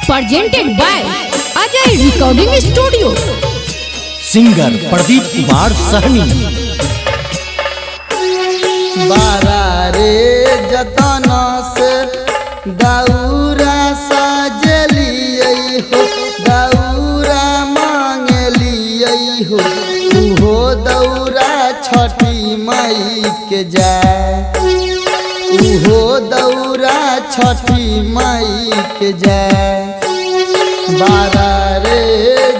presented by Ajay Recording Studio. Singer Pradeep Kumar Sahni. बारा रे जतना से दौरा सजलिए हो, दौरा मांगलिए हो, उहो दौरा छठी माई के जाए, उहो दौरा छठी माई के जाए। बारा रे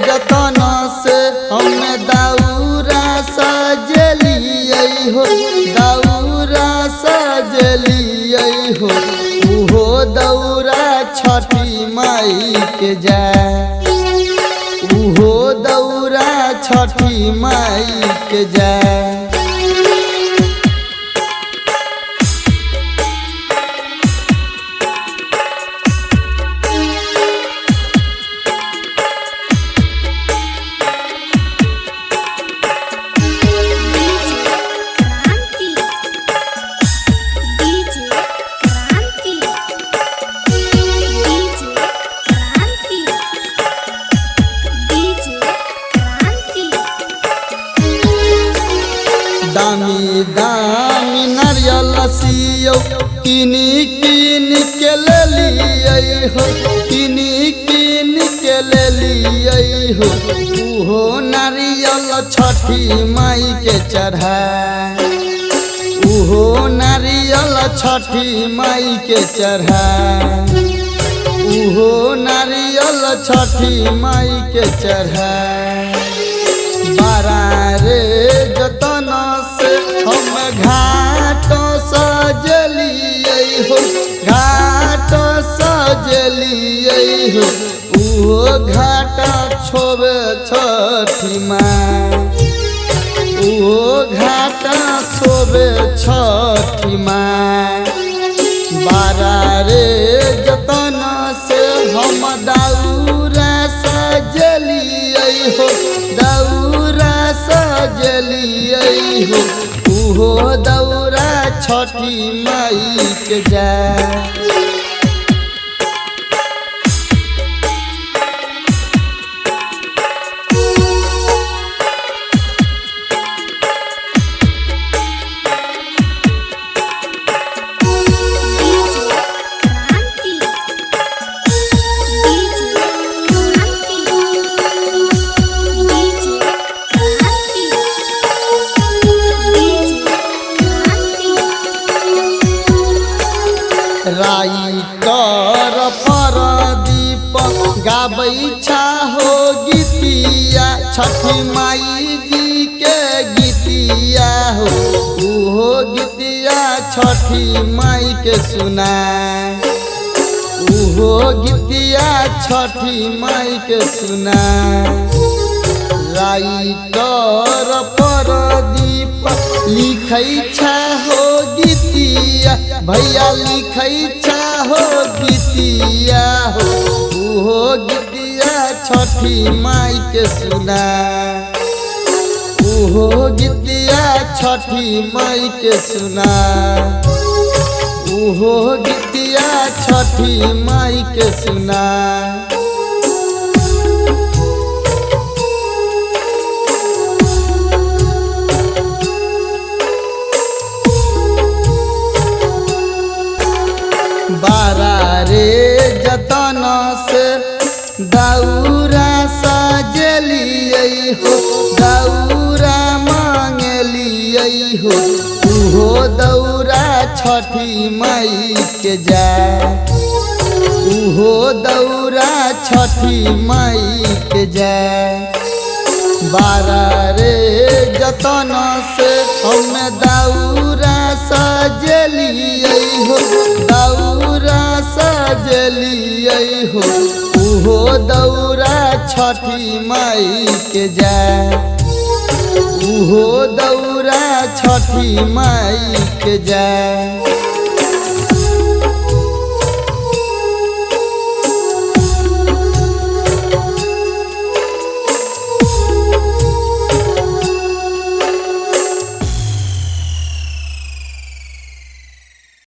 जतना से हमें दौरा सजलिए हो, दौरा सजलिए हो, उहो दौरा छठी माई के जाए, उहो दौरा छठी माई के जाए। दामी दामी नारियल सियो किनी किन के ले लिये हो, किनी किन के ले लिये हो, उहो नारियल छठी माई के चढ़ाए, उहो नारियल छठी माई के चढ़ाए, उहो नारियल छठी माई के चढ़ाए। बारा रे जतना से हम घाट सजलिए हो, घाट सजलिए हो, उहो घाट छोबे छठी माई, उहो घाट छोबे छठी माई। बारा रे जतना से हम दौरा सजलिए हो, दौरा सजलिए हो, उहो दौरा छठी माई के जाए। राइटर प्रदीप गाबै हो गीतिया, छठी माई जी के गीतिया हो, उहो गीतिया छठी माई के सुनाए, उहो गीतिया छठी माई के सुनाए। राइटर प्रदीप लिखै हो गीतिया, भैया लिखै हो गीतिया हो, उहो गीतिया छठी माई के सुनाए, उहो गीतिया छठी माई के सुनाए, उहो गीतिया छठी माई के सुनाए। बारा रे जतना से दौरा सजलिए हो, दौरा मांगलिए हो, उहो दौरा छठी माई के जाए, उहो दौरा छठी माई के जाए। बारा रे जतना से हम दौरा सजलिए हो, दौरा सजलिए हो, उहो दौरा छठी माई के जाए, उहो दौरा छठी माई के जाए।